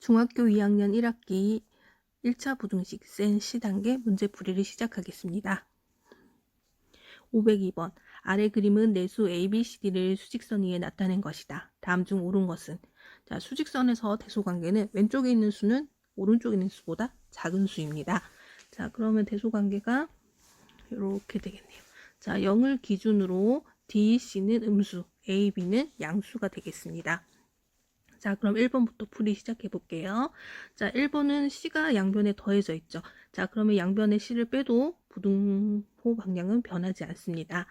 중학교 2학년 1학기 1차 부등식 센 C단계 문제풀이를 시작하겠습니다. 502번. 아래 그림은 내수 A, B, C, D를 수직선 위에 나타낸 것이다. 다음 중 옳은 것은? 자, 수직선에서 대소관계는 왼쪽에 있는 수는 오른쪽에 있는 수보다 작은 수입니다. 자, 그러면 대소관계가 이렇게 되겠네요. 자, 0을 기준으로 D, C는 음수, A, B는 양수가 되겠습니다. 자, 그럼 1번부터 풀이 시작해 볼게요. 자, 1번은 C가 양변에 더해져 있죠. 자, 그러면 양변에 C를 빼도 부등호 방향은 변하지 않습니다.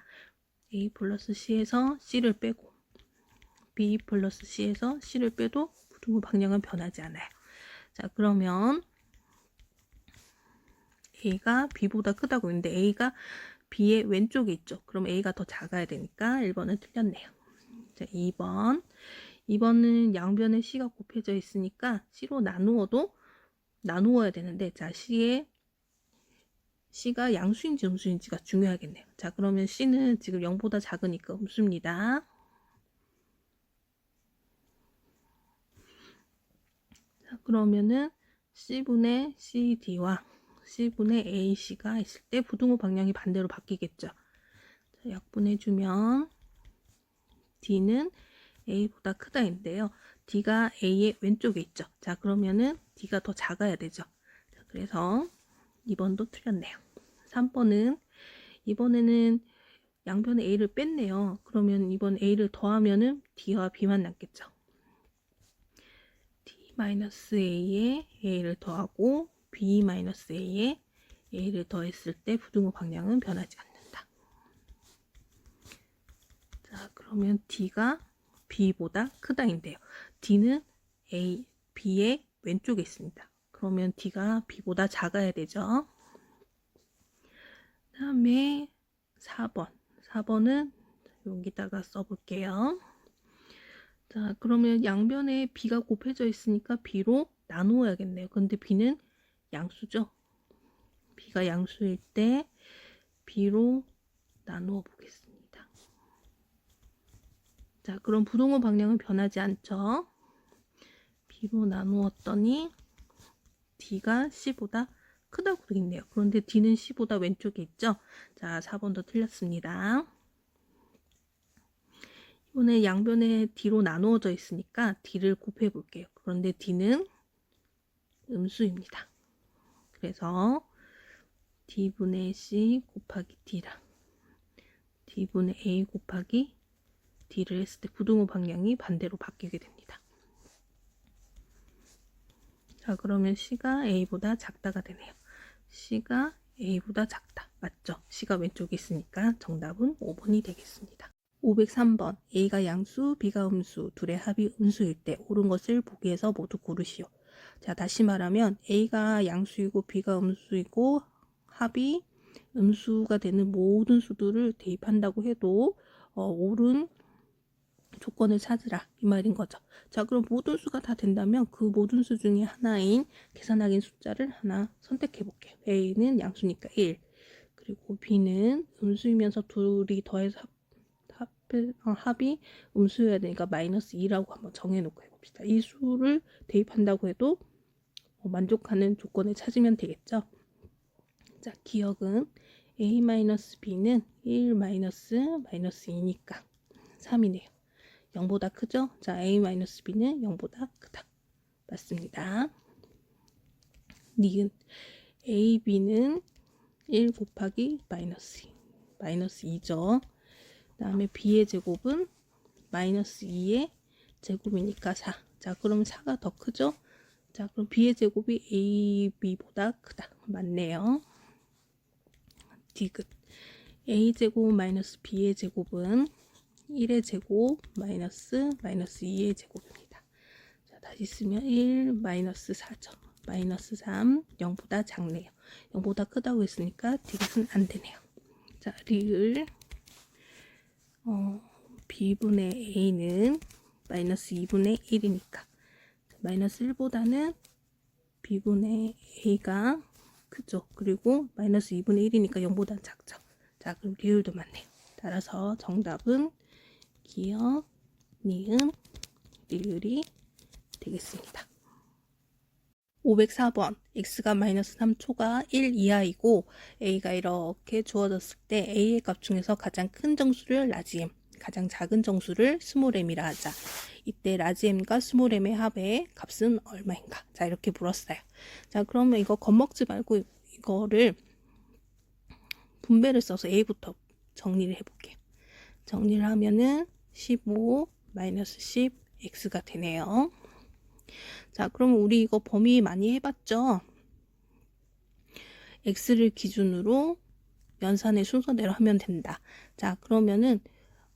A 플러스 C에서 C를 빼고 B 플러스 C에서 C를 빼도 부등호 방향은 변하지 않아요. 자, 그러면 A가 B보다 크다고 했는데 A가 B의 왼쪽에 있죠. 그럼 A가 더 작아야 되니까 1번은 틀렸네요. 자, 2번은 양변에 C가 곱해져 있으니까 C로 나누어야 되는데, 자, C가 양수인지 음수인지가 중요하겠네요. 자, 그러면 C는 지금 0보다 작으니까 음수입니다. 자, 그러면은 C분의 CD와 C분의 AC가 있을 때 부등호 방향이 반대로 바뀌겠죠. 자, 약분해주면 D는 A보다 크다인데요. D가 A의 왼쪽에 있죠. 자, 그러면은 D가 더 작아야 되죠. 자, 그래서 2번도 틀렸네요. 3번은 이번에는 양변에 A를 뺐네요. 그러면 이번 A를 더하면은 D와 B만 남겠죠. D-A에 A를 더하고 B-A에 A를 더했을 때 부등호 방향은 변하지 않는다. 자, 그러면 D가 B보다 크다인데요. D는 B의 왼쪽에 있습니다. 그러면 D가 B보다 작아야 되죠. 그 다음에 4번은 여기다가 써볼게요. 자, 그러면 양변에 B가 곱해져 있으니까 B로 나누어야겠네요. 근데 B는 양수죠. B가 양수일 때 B로 나누어 보겠습니다. 자, 그럼 부등호 방향은 변하지 않죠. B로 나누었더니 D가 C보다 크다고 되어 있네요. 그런데 D는 C보다 왼쪽에 있죠. 자, 4번도 틀렸습니다. 이번에 양변에 D로 나누어져 있으니까 D를 곱해 볼게요. 그런데 D는 음수입니다. 그래서 D분의 C 곱하기 D랑 D분의 A 곱하기 D를 했을 때 부등호 방향이 반대로 바뀌게 됩니다. 자, 그러면 C가 A보다 작다가 되네요. C가 A보다 작다. 맞죠? C가 왼쪽에 있으니까 정답은 5번이 되겠습니다. 503번. A가 양수, B가 음수, 둘의 합이 음수일 때 옳은 것을 보기에서 모두 고르시오. 자, 다시 말하면 A가 양수이고 B가 음수이고 합이 음수가 되는 모든 수들을 대입한다고 해도 옳은 조건을 찾으라 이 말인 거죠. 자, 그럼 모든 수가 다 된다면 그 모든 수 중에 하나인 계산하기인 숫자를 하나 선택해 볼게요. A는 양수니까 1, 그리고 B는 음수이면서 둘이 더해서 합이 음수여야 되니까 마이너스 2라고 한번 정해놓고 해봅시다. 이 수를 대입한다고 해도 만족하는 조건을 찾으면 되겠죠. 자, 기억은 A-B는 1 -2니까 3이네요. 0보다 크죠? 자, A-B는 0보다 크다. 맞습니다. 니은 AB는 1 곱하기 마이너스 2죠. 그 다음에 B의 제곱은 마이너스 2의 제곱이니까 4. 자, 그럼 4가 더 크죠? 자, 그럼 B의 제곱이 AB보다 크다. 맞네요. 디귿 A제곱 마이너스 B의 제곱은 1의 제곱 마이너스 2의 제곱입니다. 자, 다시 쓰면 1 마이너스 4죠. 마이너스 3 0보다 작네요. 0보다 크다고 했으니까 디귿은 안 되네요. 자, 리을 B분의 A는 마이너스 2분의 1이니까 마이너스 1보다는 B분의 A가 크죠. 그리고 마이너스 2분의 1이니까 0보다 작죠. 자, 그럼 리을도 맞네요. 따라서 정답은 기억, 니은, 리을이 되겠습니다. 504번 x가 마이너스 3초가 1 이하이고 a가 이렇게 주어졌을 때 a의 값 중에서 가장 큰 정수를 라지 m, 가장 작은 정수를 스몰 m이라 하자. 이때 라지 m과 스몰 m의 합의 값은 얼마인가? 자, 이렇게 물었어요. 자, 그러면 이거 겁먹지 말고 이거를 분배를 써서 a부터 정리를 해볼게요. 정리를 하면은 15 마이너스 10 x가 되네요. 자, 그럼 우리 이거 범위 많이 해봤죠? x를 기준으로 연산의 순서대로 하면 된다. 자, 그러면은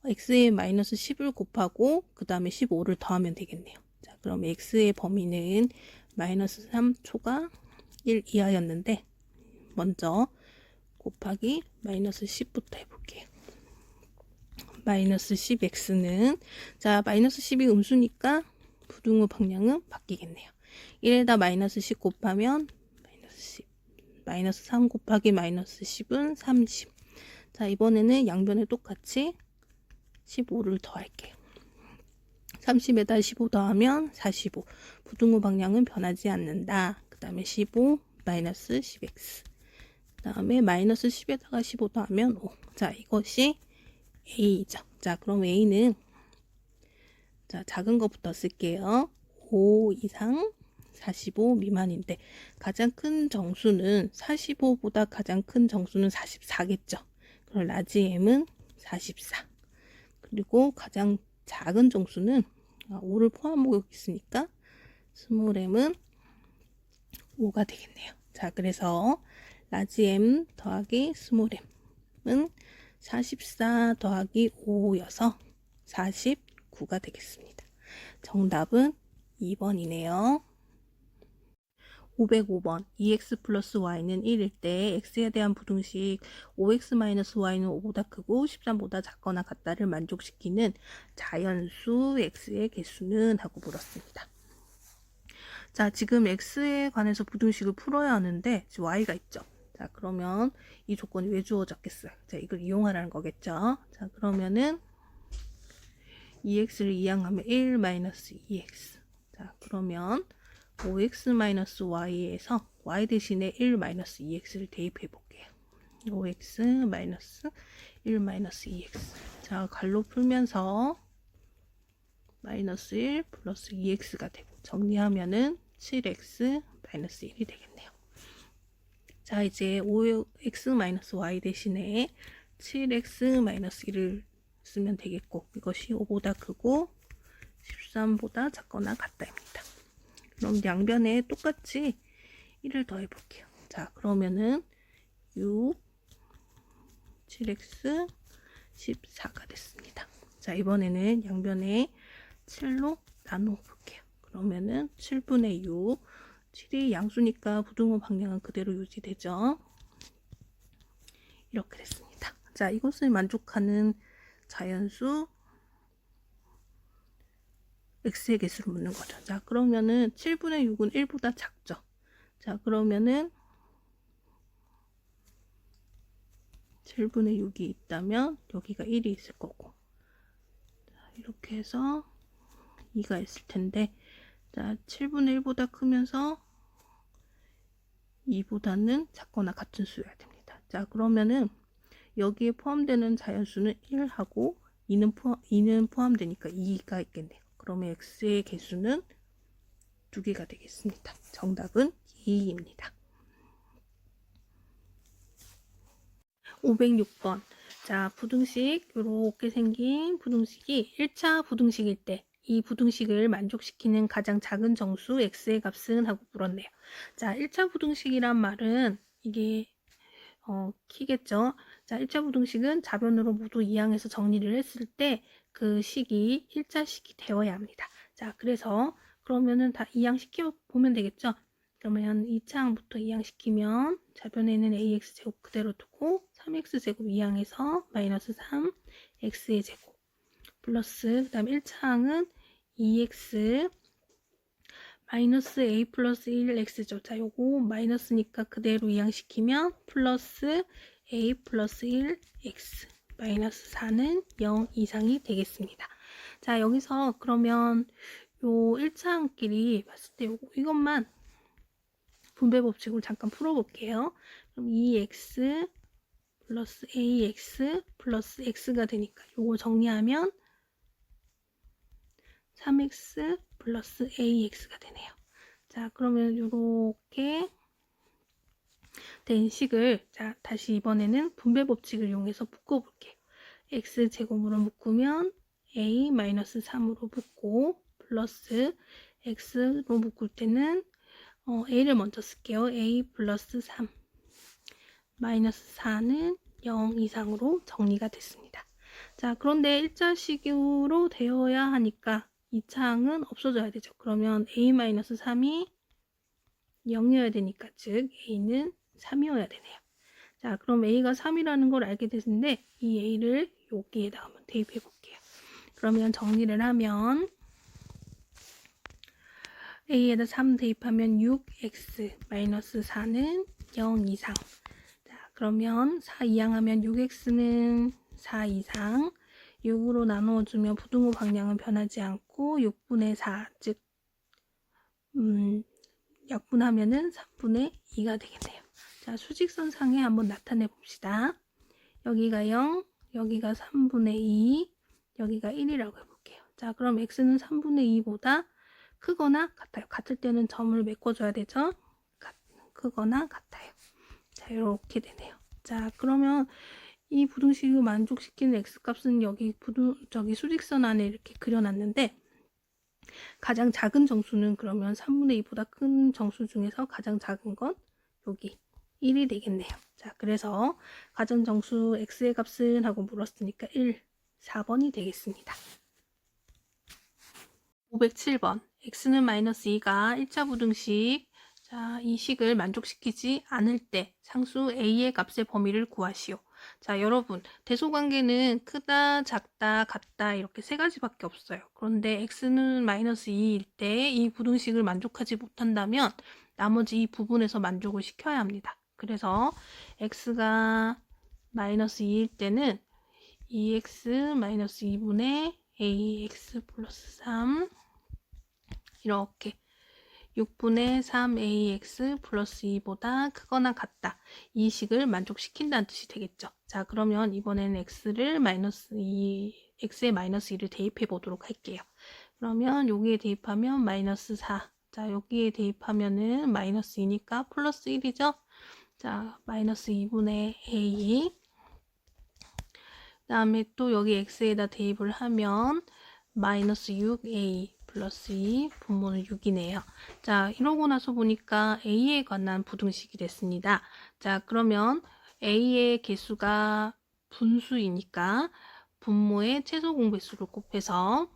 x에 마이너스 10을 곱하고 그 다음에 15를 더하면 되겠네요. 자, 그럼 x의 범위는 마이너스 3초가 1 이하였는데 먼저 곱하기 마이너스 10부터 해볼게요. 마이너스 10x는 자, 마이너스 10이 음수니까 부등호 방향은 바뀌겠네요. 1에다 마이너스 10 곱하면 마이너스 10. 마이너스 3 곱하기 마이너스 10은 30. 자, 이번에는 양변에 똑같이 15를 더할게요. 30에다 15 더하면 45. 부등호 방향은 변하지 않는다. 그 다음에 15 마이너스 10x. 그 다음에 마이너스 10에다가 15 더하면 5. 자, 이것이 a죠. 자, 그럼 a는 자, 작은 것부터 쓸게요. 5 이상 45 미만인데 가장 큰 정수는 45보다 가장 큰 정수는 44겠죠. 그럼 라지 m은 44. 그리고 가장 작은 정수는 5를 포함하고 있으니까 스몰 m은 5가 되겠네요. 자, 그래서 라지 m 더하기 스몰 m은 44 더하기 5여서 49가 되겠습니다. 정답은 2번이네요. 505번 2x 플러스 y는 1일 때 x에 대한 부등식 5x-y는 5보다 크고 13보다 작거나 같다를 만족시키는 자연수 x의 개수는? 하고 물었습니다. 자, 지금 x에 관해서 부등식을 풀어야 하는데 지금 y가 있죠. 자, 그러면 이 조건이 왜 주어졌겠어요? 자, 이걸 이용하라는 거겠죠. 자, 그러면은 2x를 이항하면 1-2x. 자, 그러면 5x-y에서 y 대신에 1-2x를 대입해 볼게요. 5x-1-2x. 자, 갈로 풀면서 마이너스 1 플러스 2x가 되고 정리하면은 7x-1이 되겠네요. 자, 이제 5x-y 대신에 7x-1을 쓰면 되겠고 이것이 5보다 크고 13보다 작거나 같다입니다. 그럼 양변에 똑같이 1을 더해 볼게요. 자, 그러면은 6, 7x, 14가 됐습니다. 자, 이번에는 양변에 7로 나누어 볼게요. 그러면은 7분의 6, 7이 양수니까 부등호 방향은 그대로 유지되죠. 이렇게 됐습니다. 자, 이것을 만족하는 자연수 x의 개수를 묻는 거죠. 자, 그러면은 7분의 6은 1보다 작죠. 자, 그러면은 7분의 6이 있다면 여기가 1이 있을 거고 자, 이렇게 해서 2가 있을 텐데 자, 7분의 1보다 크면서 2보다는 작거나 같은 수여야 됩니다. 자, 그러면은 여기에 포함되는 자연수는 1하고 2는 포함되니까 2가 있겠네요. 그러면 x의 개수는 2개가 되겠습니다. 정답은 2입니다. 506번. 자, 부등식, 이렇게 생긴 부등식이 1차 부등식일 때 이 부등식을 만족시키는 가장 작은 정수 x의 값은? 하고 물었네요. 자, 1차 부등식이란 말은 이게 키겠죠. 자, 1차 부등식은 좌변으로 모두 이항해서 정리를 했을 때 그 식이 1차 식이 되어야 합니다. 자, 그래서 그러면은 다 이항시켜 보면 되겠죠. 그러면 2차 항부터 이항시키면 좌변에는 ax제곱 그대로 두고 3x제곱 이항해서 마이너스 3x의 제곱 플러스 그 다음 1차 항은 2x 마이너스 a 플러스 1x죠. 자, 요거 마이너스니까 그대로 이항시키면 플러스 a 플러스 1x 마이너스 4는 0 이상이 되겠습니다. 자, 여기서 그러면 요 1차항끼리 봤을 때 이것만 분배 법칙으로 잠깐 풀어볼게요. 그럼 2x 플러스 ax 플러스 x가 되니까 요거 정리하면 3x 플러스 ax가 되네요. 자, 그러면 요렇게 된 식을 자 다시 이번에는 분배 법칙을 이용해서 묶어볼게요. x제곱으로 묶으면 a-3으로 묶고 플러스 x로 묶을 때는 a를 먼저 쓸게요. a 플러스 3 마이너스 4는 0 이상으로 정리가 됐습니다. 자, 그런데 일자식으로 되어야 하니까 이 창은 없어져야 되죠. 그러면 a-3이 0이어야 되니까 즉 a는 3이어야 되네요. 자, 그럼 a가 3이라는 걸 알게 됐는데 이 a를 여기에다 한번 대입해 볼게요. 그러면 정리를 하면 a에다 3 대입하면 6x 마이너스 4는 0 이상. 자, 그러면 4 이항하면 6x는 4 이상. 6으로 나누어주면 부등호 방향은 변하지 않고 6분의 4, 즉 약분하면은 3분의 2가 되겠네요. 자, 수직선상에 한번 나타내 봅시다. 여기가 0, 여기가 3분의 2, 여기가 1이라고 해볼게요. 자, 그럼 x는 3분의 2보다 크거나 같아요. 같을 때는 점을 메꿔줘야 되죠. 크거나 같아요. 자, 이렇게 되네요. 자, 그러면 이 부등식을 만족시키는 x값은 여기 수직선 안에 이렇게 그려놨는데 가장 작은 정수는 그러면 3분의 2보다 큰 정수 중에서 가장 작은 건 여기 1이 되겠네요. 자, 그래서 가장 정수 x의 값은 하고 물었으니까 1, 4번이 되겠습니다. 507번 x는 마이너스 2가 1차 부등식 자, 이 식을 만족시키지 않을 때 상수 a의 값의 범위를 구하시오. 자, 여러분 대소관계는 크다, 작다, 같다 이렇게 세 가지밖에 없어요. 그런데 x는 마이너스 2일 때 이 부등식을 만족하지 못한다면 나머지 이 부분에서 만족을 시켜야 합니다. 그래서 x가 마이너스 2일 때는 2x 마이너스 2분의 ax 플러스 3 이렇게 6분의 3ax 플러스 2보다 크거나 같다. 이 식을 만족시킨다는 뜻이 되겠죠. 자, 그러면 이번에는 x를 x에 마이너스 2를 대입해 보도록 할게요. 그러면 여기에 대입하면 마이너스 4. 자, 여기에 대입하면은 마이너스 2니까 플러스 1이죠. 자, 마이너스 2분의 a. 그 다음에 또 여기 x에다 대입을 하면 마이너스 6a 플러스 2 분모는 6이네요. 자, 이러고 나서 보니까 a에 관한 부등식이 됐습니다. 자, 그러면 a의 개수가 분수이니까 분모의 최소 공배수를 곱해서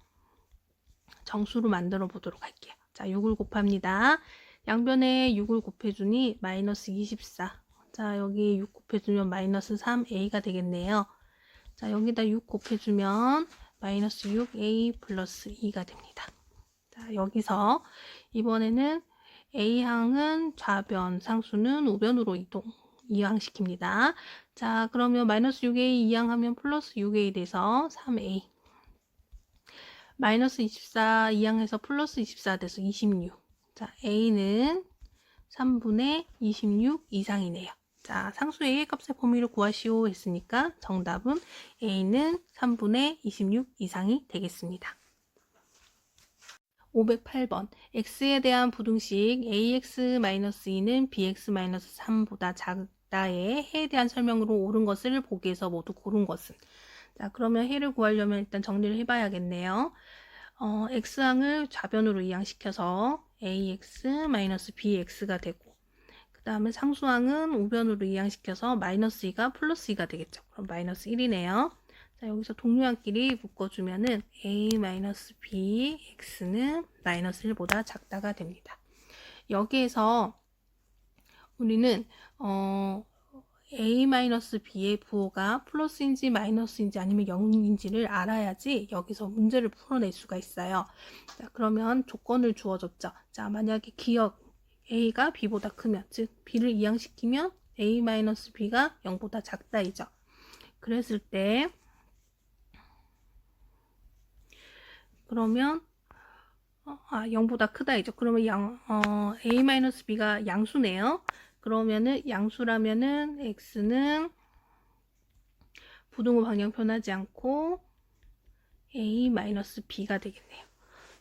정수로 만들어 보도록 할게요. 자, 6을 곱합니다. 양변에 6을 곱해주니 마이너스 24. 자, 여기 6 곱해주면 마이너스 3a가 되겠네요. 자, 여기다 6 곱해주면 마이너스 6a 플러스 2가 됩니다. 자, 여기서 이번에는 A항은 좌변, 상수는 우변으로 이항시킵니다. 자, 그러면 마이너스 6a 이항하면 플러스 6a 돼서 3a. 마이너스 24 이항해서 플러스 24 돼서 26. 자, A는 3분의 26 이상이네요. 자, 상수 A의 값의 범위를 구하시오 했으니까 정답은 A는 3분의 26 이상이 되겠습니다. 508번 x에 대한 부등식 ax-2는 bx-3보다 작다의 해에 대한 설명으로 옳은 것을 보기에서 모두 고른 것은 자, 그러면 해를 구하려면 일단 정리를 해봐야겠네요. x항을 좌변으로 이항시켜서 ax-bx가 되고 그 다음에 상수항은 우변으로 이항시켜서 마이너스 2가 플러스 2가 되겠죠. 그럼 마이너스 1이네요. 자, 여기서 동료항끼리 묶어주면은 a-b x는 마이너스 1보다 작다가 됩니다. 여기에서 우리는 a-b의 부호가 플러스인지 마이너스인지 아니면 0인지를 알아야지 여기서 문제를 풀어낼 수가 있어요. 자, 그러면 조건을 주어줬죠. 자, 만약에 기억 a가 b보다 크면 즉 b를 이항시키면 a-b가 0보다 작다이죠. 그랬을 때 그러면 0보다 크다이죠. 그러면 a-b가 양수네요. 그러면은 양수라면은 x는 부등호 방향 변하지 않고 a-b가 되겠네요.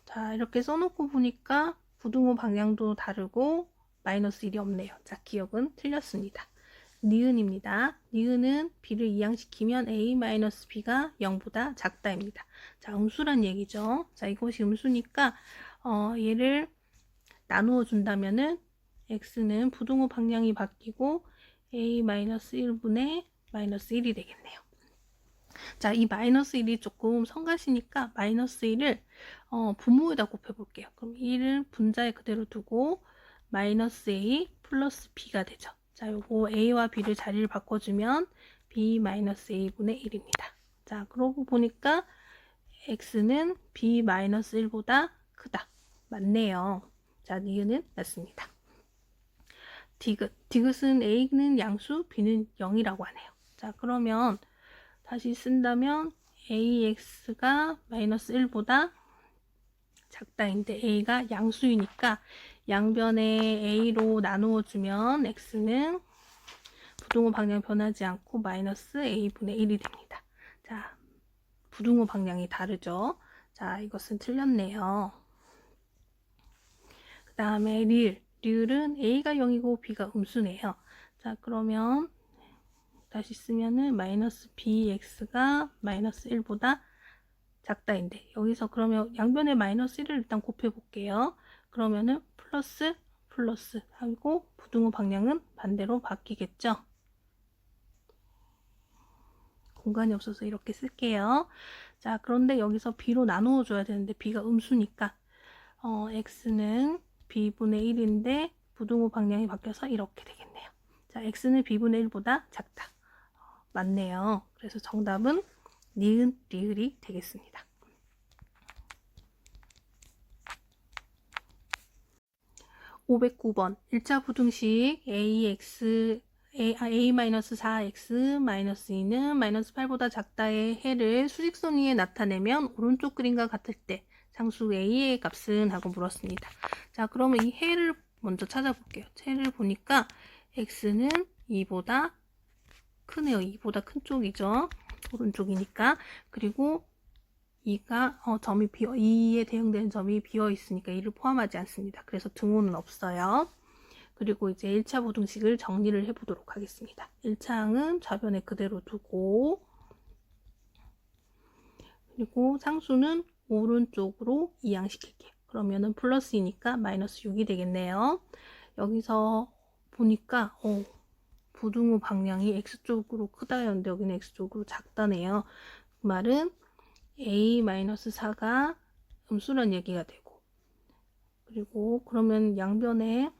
자, 이렇게 써놓고 보니까 부등호 방향도 다르고 마이너스 1이 없네요. 자, 기억은 틀렸습니다. 니은입니다. 니은은 b를 이항시키면 a-b가 0보다 작다입니다. 자, 음수란 얘기죠. 자, 이것이 음수니까 얘를 나누어 준다면은 x는 부등호 방향이 바뀌고 a-1분의 마이너스 1이 되겠네요. 자, 이 마이너스 1이 조금 성가시니까 마이너스 1을 분모에다 곱해볼게요. 그럼 1을 분자에 그대로 두고 마이너스 a 플러스 b가 되죠. 자, 요거 a와 b를 자리를 바꿔주면 b 마이너스 a분의 1입니다. 자, 그러고 보니까 x는 b 마이너스 1보다 크다. 맞네요. 자, 니은은 맞습니다. 디귿은 a는 양수, b는 0이라고 하네요. 자, 그러면 다시 쓴다면 ax가 마이너스 1보다 작다인데 a가 양수이니까 양변에 a로 나누어 주면 x는 부등호 방향 변하지 않고 마이너스 a분의 1이 됩니다. 자, 부등호 방향이 다르죠. 자, 이것은 틀렸네요. 그 다음에 리을은 a가 0이고 b가 음수네요. 자, 그러면 다시 쓰면은 마이너스 bx가 마이너스 1보다 작다인데 여기서 그러면 양변에 마이너스 1을 일단 곱해 볼게요. 그러면은 플러스 하고 부등호 방향은 반대로 바뀌겠죠. 공간이 없어서 이렇게 쓸게요. 자, 그런데 여기서 b로 나누어 줘야 되는데 b가 음수니까 x는 b분의 1인데 부등호 방향이 바뀌어서 이렇게 되겠네요. 자, x는 b분의 1보다 작다. 맞네요. 그래서 정답은 니은, 리을이 되겠습니다. 509번 1차 부등식 a-4x-2는 마이너스 8보다 작다의 해를 수직선 위에 나타내면 오른쪽 그림과 같을 때 상수 a의 값은? 하고 물었습니다. 자, 그러면 이 해를 먼저 찾아볼게요. 해를 보니까 x는 2보다 크네요. 2보다 큰 쪽이죠. 오른쪽이니까. 그리고 2가 점이 2에 대응되는 점이 비어 있으니까 2를 포함하지 않습니다. 그래서 등호는 없어요. 그리고 이제 1차 부등식을 정리를 해보도록 하겠습니다. 1차항은 좌변에 그대로 두고 그리고 상수는 오른쪽으로 이항시킬게요. 그러면은 플러스이니까 마이너스 6이 되겠네요. 여기서 보니까 부등호 방향이 x쪽으로 크다였는데 여기는 x쪽으로 작다네요. 그 말은 a-4가 음수란 얘기가 되고 그리고 그러면 양변에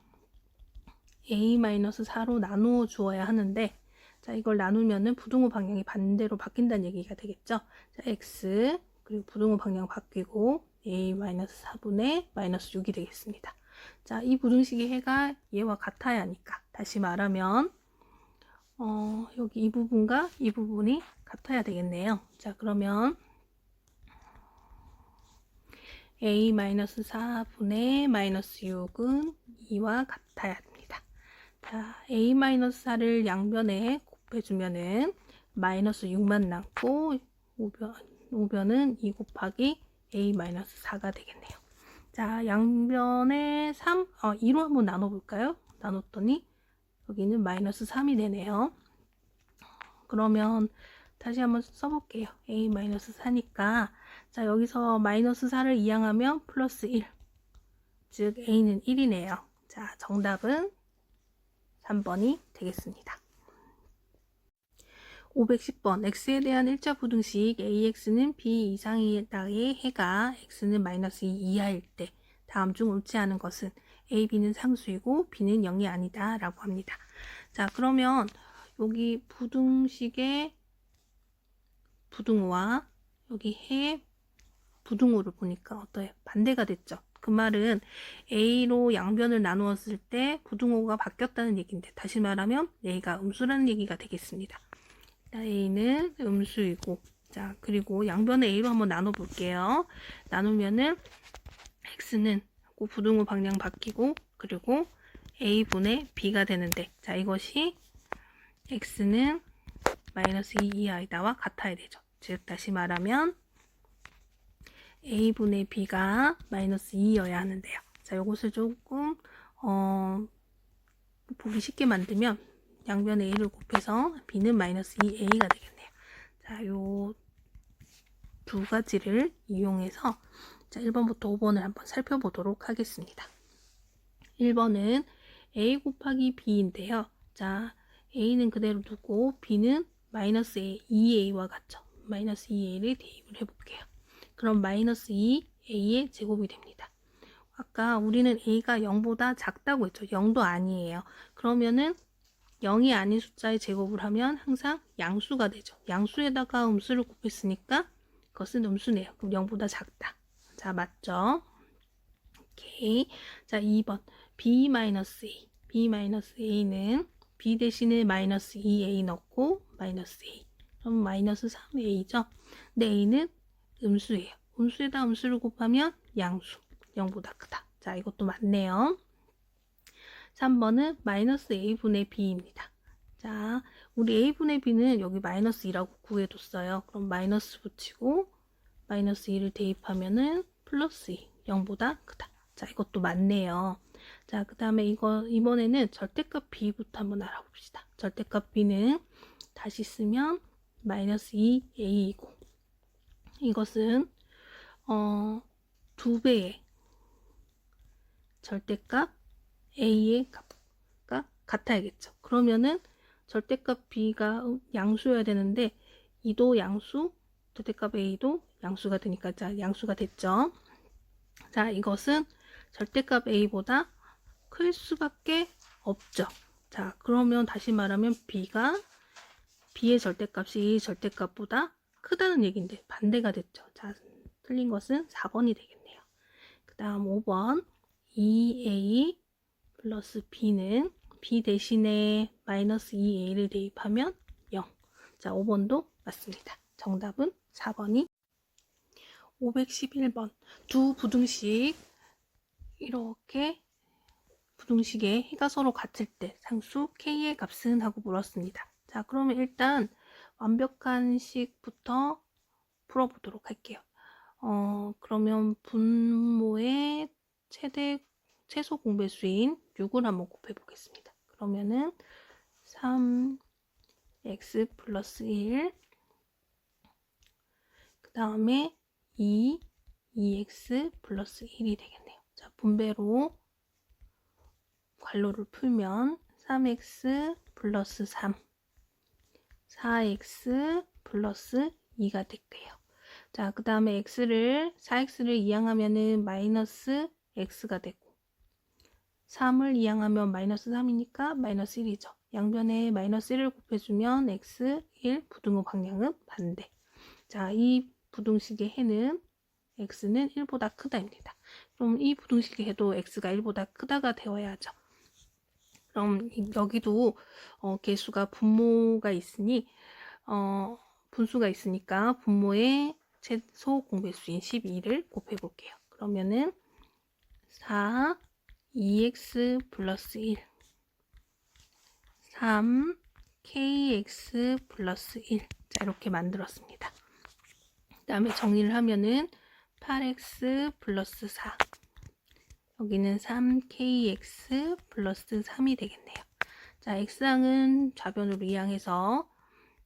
a-4로 나누어 주어야 하는데 자, 이걸 나누면은 부등호 방향이 반대로 바뀐다는 얘기가 되겠죠. 자, x 그리고 부등호 방향 바뀌고 a-4분의 마이너스 6이 되겠습니다. 자, 이 부등식의 해가 얘와 같아야 하니까 다시 말하면 여기 이 부분과 이 부분이 같아야 되겠네요. 자, 그러면 a-4분의 마이너스 6은 2와 같아야 합니다. 자, a-4를 양변에 곱해주면은 마이너스 6만 남고 우변은 2 곱하기 a-4가 되겠네요. 자, 양변에 2로 한번 나눠볼까요? 나눴더니 여기는 마이너스 3이 되네요. 그러면 다시 한번 써볼게요. a-4니까 자, 여기서 마이너스 4를 이항하면 플러스 1 즉 a는 1이네요. 자, 정답은 3번이 되겠습니다. 510번 x에 대한 1차 부등식 ax는 b 이상의 해가 x는 마이너스 2 이하일 때 다음 중 옳지 않은 것은 a, b는 상수이고 b는 0이 아니다 라고 합니다. 자, 그러면 여기 부등식의 부등호와 여기 해 부등호를 보니까 어때요? 반대가 됐죠. 그 말은 a로 양변을 나누었을 때 부등호가 바뀌었다는 얘기인데 다시 말하면 a가 음수라는 얘기가 되겠습니다. a는 음수이고 자, 그리고 양변을 a로 한번 나눠 볼게요. 나누면은 x는 부등호 방향 바뀌고 그리고 a분의 b가 되는데, 자 이것이 x는 마이너스 2 이하이다와 같아야 되죠. 즉 다시 말하면 a분의 b가 마이너스 2여야 하는데요. 자 이것을 조금 보기 쉽게 만들면 양변에 a를 곱해서 b는 마이너스 2a가 되겠네요. 자, 요 두 가지를 이용해서 자 1번부터 5번을 한번 살펴보도록 하겠습니다. 1번은 a 곱하기 b인데요. 자, a는 그대로 두고 b는 마이너스 2a와 같죠. 마이너스 2a를 대입을 해볼게요. 그럼 마이너스 2a의 제곱이 됩니다. 아까 우리는 a가 0보다 작다고 했죠. 0도 아니에요. 그러면은 0이 아닌 숫자의 제곱을 하면 항상 양수가 되죠. 양수에다가 음수를 곱했으니까 그것은 음수네요. 그럼 0보다 작다. 자, 맞죠? 오케이. 자, 2번. b-a. b-a는 b 대신에 마이너스 2a 넣고 마이너스 a. 그럼 마이너스 3a죠. 근데 a는 음수예요. 음수에다 음수를 곱하면 양수. 0보다 크다. 자, 이것도 맞네요. 3번은 마이너스 a분의 b입니다. 자, 우리 a분의 b는 여기 마이너스 2라고 구해뒀어요. 그럼 마이너스 붙이고 마이너스 2를 대입하면은 플러스 2, 0보다 크다. 자, 이것도 맞네요. 자, 그 다음에 이번에는 절대값 b부터 한번 알아봅시다. 절대값 b는 다시 쓰면 마이너스 2a이고 이것은 2배의 절대값 a의 값과 같아야겠죠. 그러면은 절대값 b가 양수여야 되는데 2도 양수, 절대값 a도 양수가 되니까 자 양수가 됐죠. 자 이것은 절대값 a보다 클 수밖에 없죠. 자 그러면 다시 말하면 b의 절대값이 a의 절대값보다 크다는 얘기인데 반대가 됐죠. 자 틀린 것은 4번이 되겠네요. 그 다음 5번 2a 플러스 b는 b 대신에 마이너스 2a를 대입하면 0. 자 5번도 맞습니다. 정답은 4번이 511번 두 부등식 이렇게 부등식의 해가 서로 같을 때 상수 k의 값은 하고 물었습니다. 자 그러면 일단 완벽한 식부터 풀어보도록 할게요. 그러면 분모의 최소 공배수인 6을 한번 곱해보겠습니다. 그러면은 3x 플러스 1 그 다음에 2x 플러스 1이 되겠네요. 자 분배로 괄호를 풀면 3x 플러스 3 4x 플러스 2가 될게요. 자, 그 다음에 4x를 이항하면은 마이너스 x가 되고 3을 이항하면 마이너스 3이니까 마이너스 1이죠. 양변에 마이너스 1을 곱해주면 x, 1, 부등호 방향은 반대. 자, 이 부등식의 해는 x는 1보다 크다입니다. 그럼 이 부등식의 해도 x가 1보다 크다가 되어야죠. 그럼 여기도 개수가 분모가 있으니 분수가 있으니까 분모의 최소 공배수인 12를 곱해볼게요. 그러면은 4 2x 플러스 1 3 kx 플러스 1 자 이렇게 만들었습니다. 그 다음에 정리를 하면은 8x 플러스 4 여기는 3kx 플러스 3이 되겠네요. 자 x항은 좌변으로 이항해서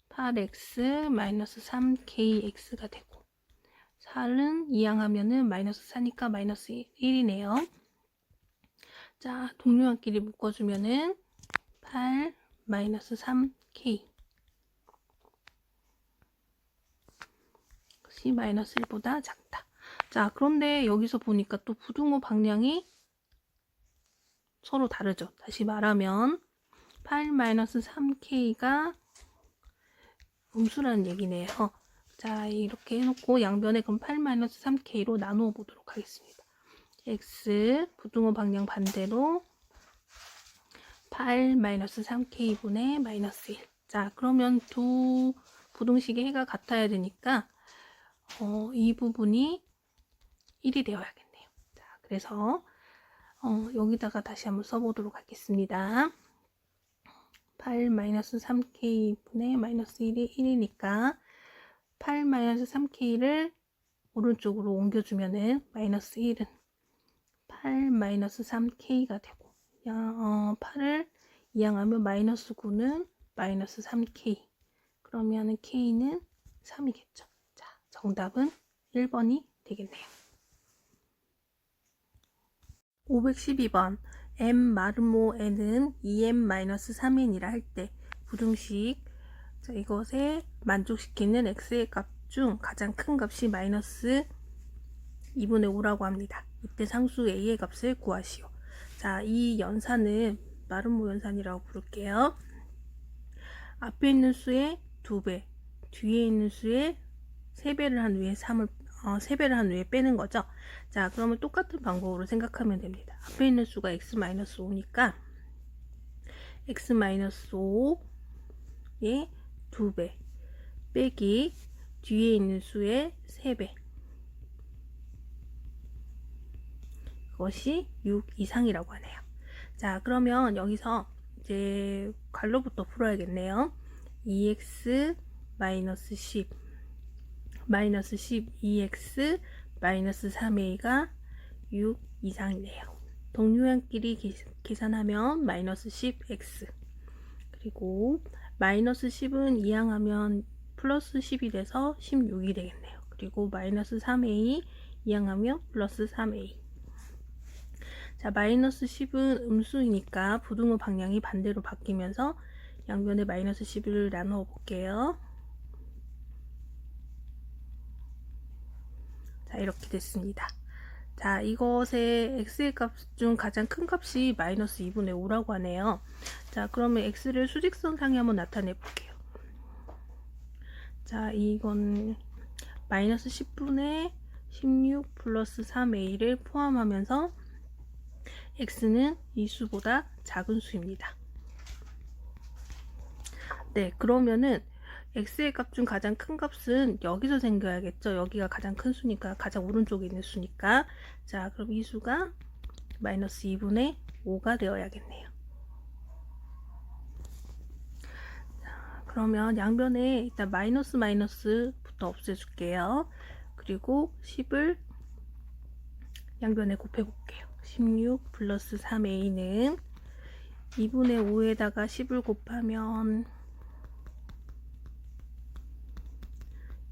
8x 마이너스 3kx가 되고 4는 이항하면은 마이너스 4니까 마이너스 1이네요. 자 동료한끼리 묶어주면은 8 마이너스 3k 것이 마이너스 1보다 작다. 자 그런데 여기서 보니까 또 부등호 방향이 서로 다르죠. 다시 말하면 8 마이너스 3k가 음수라는 얘기네요. 자 이렇게 해놓고 양변에 그럼 8 마이너스 3k로 나누어 보도록 하겠습니다. x 부등호 방향 반대로 8 마이너스 3k분의 마이너스 1. 자 그러면 두 부등식의 해가 같아야 되니까 이 부분이 1이 되어야겠네요. 자 그래서 여기다가 다시 한번 써보도록 하겠습니다. 8-3k 분의 마이너스 1이 1이니까 8-3k를 오른쪽으로 옮겨주면은 마이너스 1은 8-3k가 되고 8을 이항하면 마이너스 9는 마이너스 3k 그러면은 k는 3이겠죠. 자, 정답은 1번이 되겠네요. 512번 m 마름모 n은 2m-3n이라 할 때 부등식 자, 이것에 만족시키는 x의 값 중 가장 큰 값이 마이너스 2분의 5라고 합니다. 이때 상수 a의 값을 구하시오. 자, 이 연산은 마름모 연산이라고 부를게요. 앞에 있는 수의 2배, 뒤에 있는 수의 3배를 한 후에 3배를 한 후에 빼는 거죠. 자, 그러면 똑같은 방법으로 생각하면 됩니다. 앞에 있는 수가 x-5니까 x-5의 2배 빼기 뒤에 있는 수의 3배 그것이 6 이상이라고 하네요. 자, 그러면 여기서 이제 괄호부터 풀어야겠네요. 2x-10 마이너스 12x 마이너스 3a가 6 이상이네요. 동류항끼리 계산하면 마이너스 10x 그리고 마이너스 10은 이항하면 플러스 10이 돼서 16이 되겠네요. 그리고 마이너스 3a 이항하면 플러스 3a 자, 마이너스 10은 음수이니까 부등호 방향이 반대로 바뀌면서 양변에 마이너스 10을 나누어 볼게요. 자, 이렇게 됐습니다. 자, 이것의 x의 값 중 가장 큰 값이 마이너스 2분의 5라고 하네요. 자, 그러면 x를 수직선상에 한번 나타내 볼게요. 자, 이건 마이너스 10분의 16 플러스 3a를 포함하면서 x는 이 수보다 작은 수입니다. 네, 그러면은 x의 값 중 가장 큰 값은 여기서 생겨야겠죠. 여기가 가장 큰 수니까, 가장 오른쪽에 있는 수니까. 자, 그럼 이 수가 마이너스 2분의 5가 되어야겠네요. 자, 그러면 양변에 일단 마이너스부터 없애줄게요. 그리고 10을 양변에 곱해볼게요. 16 플러스 3a는 2분의 5에다가 10을 곱하면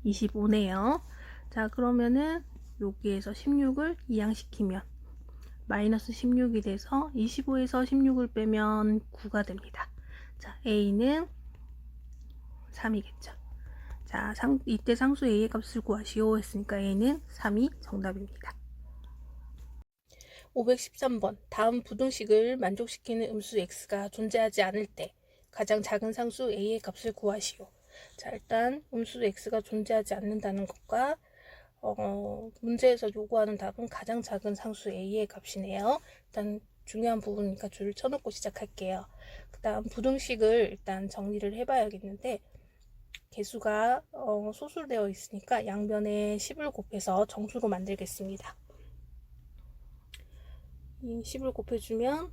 25네요. 자, 그러면은 여기에서 16을 이항시키면 마이너스 16이 돼서 25에서 16을 빼면 9가 됩니다. 자, a는 3이겠죠. 자, 이때 상수 a의 값을 구하시오 했으니까 a는 3이 정답입니다. 513번 다음 부등식을 만족시키는 음수 x가 존재하지 않을 때 가장 작은 상수 a의 값을 구하시오. 자, 일단 음수 x가 존재하지 않는다는 것과 문제에서 요구하는 답은 가장 작은 상수 a의 값이네요. 일단 중요한 부분이니까 줄을 쳐놓고 시작할게요. 그 다음 부등식을 일단 정리를 해봐야겠는데 개수가 소수되어 있으니까 양변에 10을 곱해서 정수로 만들겠습니다. 이 10을 곱해주면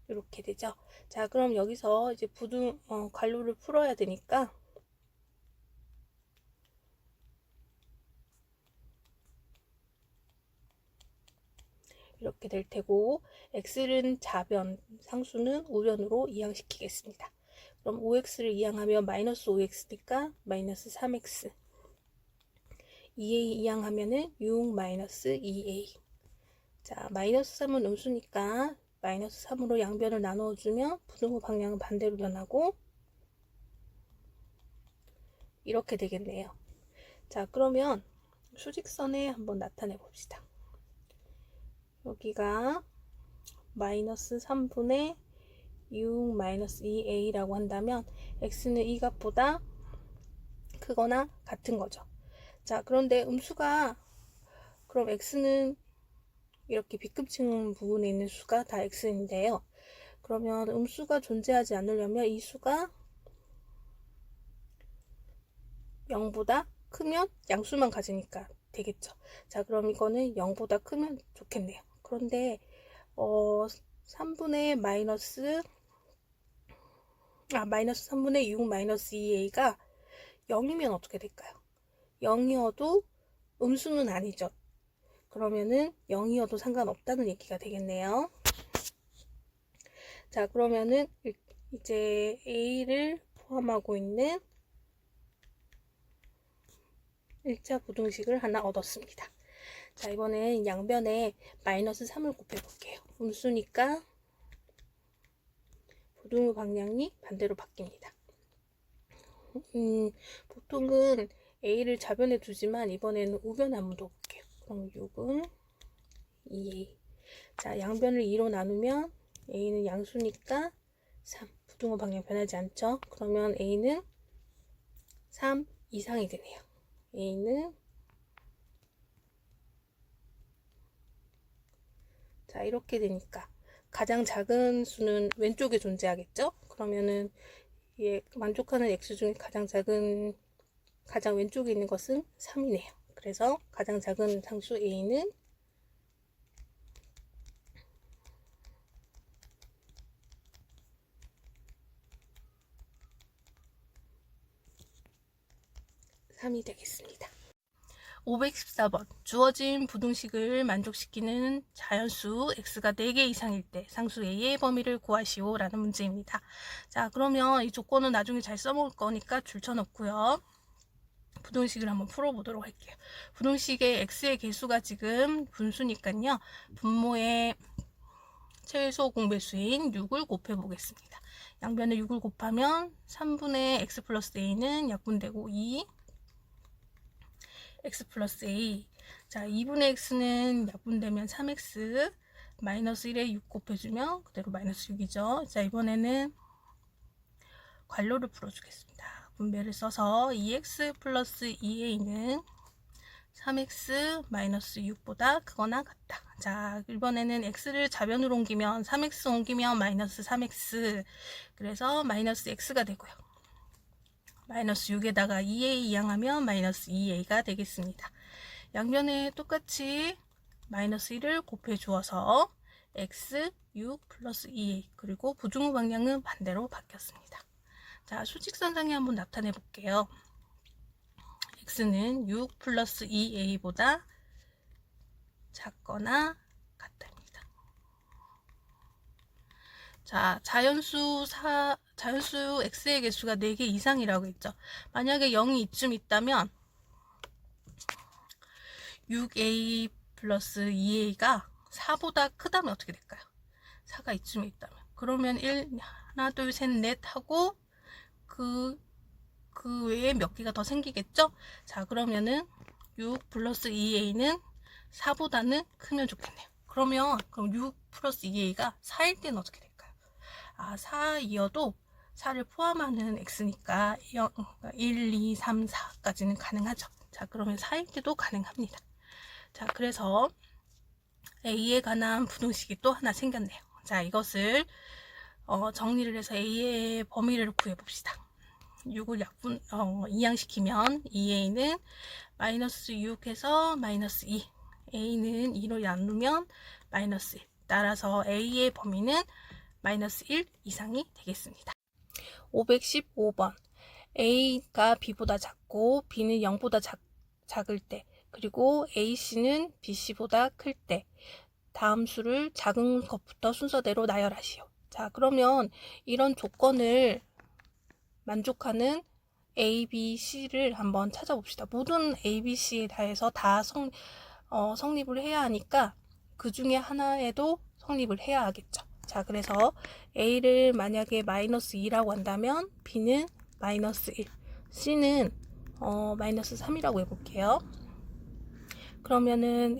이렇게 되죠. 자, 그럼 여기서 이제 괄호를 풀어야 되니까 이렇게 될 테고 x는 좌변, 상수는 우변으로 이항시키겠습니다. 그럼 5x를 이항하면 마이너스 5x니까 마이너스 3x 2a 이항하면은 6 마이너스 2a 자, 마이너스 3은 음수니까 마이너스 3으로 양변을 나누어주면 부등호 방향은 반대로 변하고 이렇게 되겠네요. 자, 그러면 수직선에 한번 나타내 봅시다. 여기가 마이너스 3분의 6 마이너스 2a라고 한다면 x는 이 값보다 크거나 같은 거죠. 자, 그런데 음수가 그럼 x는 이렇게 B급층 부분에 있는 수가 다 x인데요. 그러면 음수가 존재하지 않으려면 이 수가 0보다 크면 양수만 가지니까 되겠죠. 자, 그럼 이거는 0보다 크면 좋겠네요. 그런데 3분의 마이너스 3분의 6 마이너스 2a가 0이면 어떻게 될까요? 0이어도 음수는 아니죠. 그러면은 0이어도 상관없다는 얘기가 되겠네요. 자, 그러면은 이제 a를 포함하고 있는 1차 부등식을 하나 얻었습니다. 자, 이번엔 양변에 마이너스 3을 곱해 볼게요. 음수니까 부등호 방향이 반대로 바뀝니다. 보통은 a를 좌변에 두지만 이번에는 우변에 한번 둬볼게요. 그럼 6은 2a. 자, 양변을 2로 나누면 a는 양수니까 3. 부등호 방향 변하지 않죠? 그러면 a는 3 이상이 되네요. a는 자, 이렇게 되니까 가장 작은 수는 왼쪽에 존재하겠죠? 그러면은 만족하는 x 중에 가장 왼쪽에 있는 것은 3이네요. 그래서 가장 작은 상수 a는 3이 되겠습니다. 514번 주어진 부등식을 만족시키는 자연수 x가 4개 이상일 때 상수 a의 범위를 구하시오 라는 문제입니다. 자, 그러면 이 조건은 나중에 잘 써먹을 거니까 줄쳐놓고요. 부등식을 한번 풀어보도록 할게요. 부등식의 x의 개수가 지금 분수니까요. 분모의 최소 공배수인 6을 곱해보겠습니다. 양변에 6을 곱하면 3분의 x 플러스 a는 약분되고 2 x 플러스 a. 자, 2분의 x는 약분되면 3x 마이너스 1에 6 곱해주면 그대로 마이너스 6이죠. 자, 이번에는 괄호를 풀어주겠습니다. 분배를 써서 2x 플러스 2a는 3x 마이너스 6보다 크거나 같다. 자, 이번에는 x를 좌변으로 옮기면 3x 옮기면 마이너스 3x. 그래서 마이너스 x가 되고요. 마이너스 6에다가 2a 이항하면 마이너스 2a가 되겠습니다. 양변에 똑같이 마이너스 1을 곱해 주어서 x 6 플러스 2a 그리고 부등호 방향은 반대로 바뀌었습니다. 자, 수직선상에 한번 나타내 볼게요. x는 6 플러스 2a보다 작거나 같답니다. 자, 자연수 x의 개수가 4개 이상이라고 했죠. 만약에 0이 이쯤 있다면 6a 플러스 2a가 4보다 크다면 어떻게 될까요? 4가 이쯤에 있다면. 그러면 1, 하나, 둘, 셋, 넷 하고 그 외에 몇 개가 더 생기겠죠? 자, 그러면은 6 플러스 2a는 4보다는 크면 좋겠네요. 그럼 6 플러스 2a가 4일 때는 어떻게 될까요? 4이어도 4를 포함하는 x니까 1, 2, 3, 4까지는 가능하죠. 자, 그러면 4일 때도 가능합니다. 자, 그래서 a에 관한 부등식이 또 하나 생겼네요. 자, 이것을 정리를 해서 a의 범위를 구해봅시다. 6을 이항시키면 2a는 마이너스 6에서 마이너스 2, a는 2로 나누면 마이너스 1. 따라서 a의 범위는 마이너스 1 이상이 되겠습니다. 515번 a가 b보다 작고 b는 0보다 작을 때 그리고 ac는 bc보다 클 때 다음 수를 작은 것부터 순서대로 나열하시오. 자, 그러면 이런 조건을 만족하는 A, B, C를 한번 찾아봅시다. 모든 A, B, C에 대해서 다 성립을 해야 하니까 그 중에 하나에도 성립을 해야 하겠죠. 자, 그래서 A를 만약에 마이너스 2라고 한다면 B는 마이너스 1, C는 마이너스 3이라고 해볼게요. 그러면은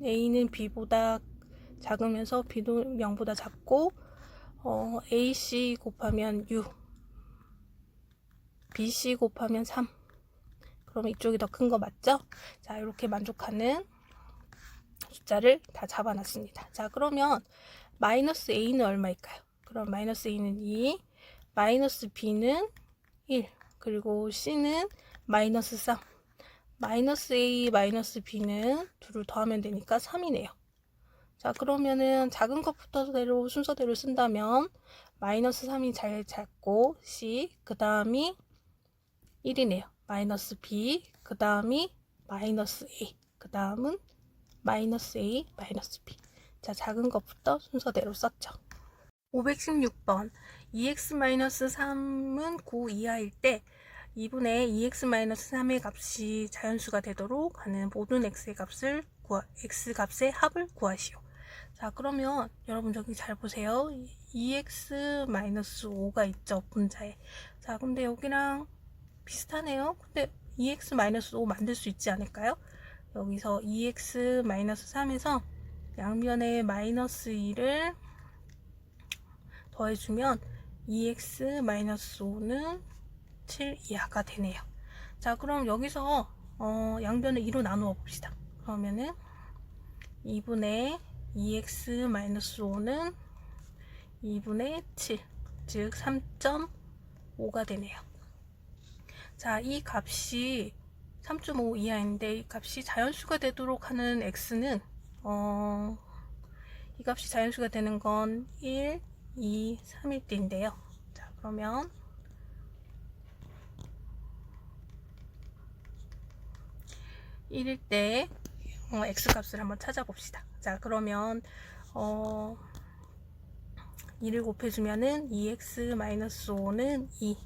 A는 B보다 작으면서 B도 0보다 작고 AC 곱하면 6, BC 곱하면 3. 그럼 이쪽이 더 큰 거 맞죠? 자, 이렇게 만족하는 숫자를 다 잡아놨습니다. 자, 그러면 마이너스 A는 얼마일까요? 그럼 마이너스 A는 2, 마이너스 B는 1, 그리고 C는 마이너스 3. 마이너스 A, 마이너스 B는 둘을 더하면 되니까 3이네요. 자, 그러면은 작은 것부터대로 순서대로 쓴다면 마이너스 3이 잘 잡고 C, 그 다음이 1이네요. 마이너스 B, 그 다음이 마이너스 A, 그 다음은 마이너스 A, 마이너스 B. 자, 작은 것부터 순서대로 썼죠. 516번 2x-3은 9 이하일 때 2분의 2x-3의 값이 자연수가 되도록 하는 모든 x의 x값의 합을 구하시오. 자, 그러면 여러분 저기 잘 보세요. 2x-5가 있죠, 분자에. 자, 근데 여기랑 비슷하네요. 근데 2x-5 만들 수 있지 않을까요? 여기서 2x-3에서 양변에 마이너스 2를 더해주면 2x-5는 7 이하가 되네요. 자, 그럼 여기서 양변을 2로 나누어 봅시다. 그러면은 2분의 2x-5는 2분의 7, 즉 3.5가 되네요. 자, 이 값이 3.5 이하인데 이 값이 자연수가 되도록 하는 x는 이 값이 자연수가 되는 건 1, 2, 3일 때인데요. 자, 그러면 1일 때 x값을 한번 찾아봅시다. 자, 그러면 2를 곱해주면은 2x-5는 2,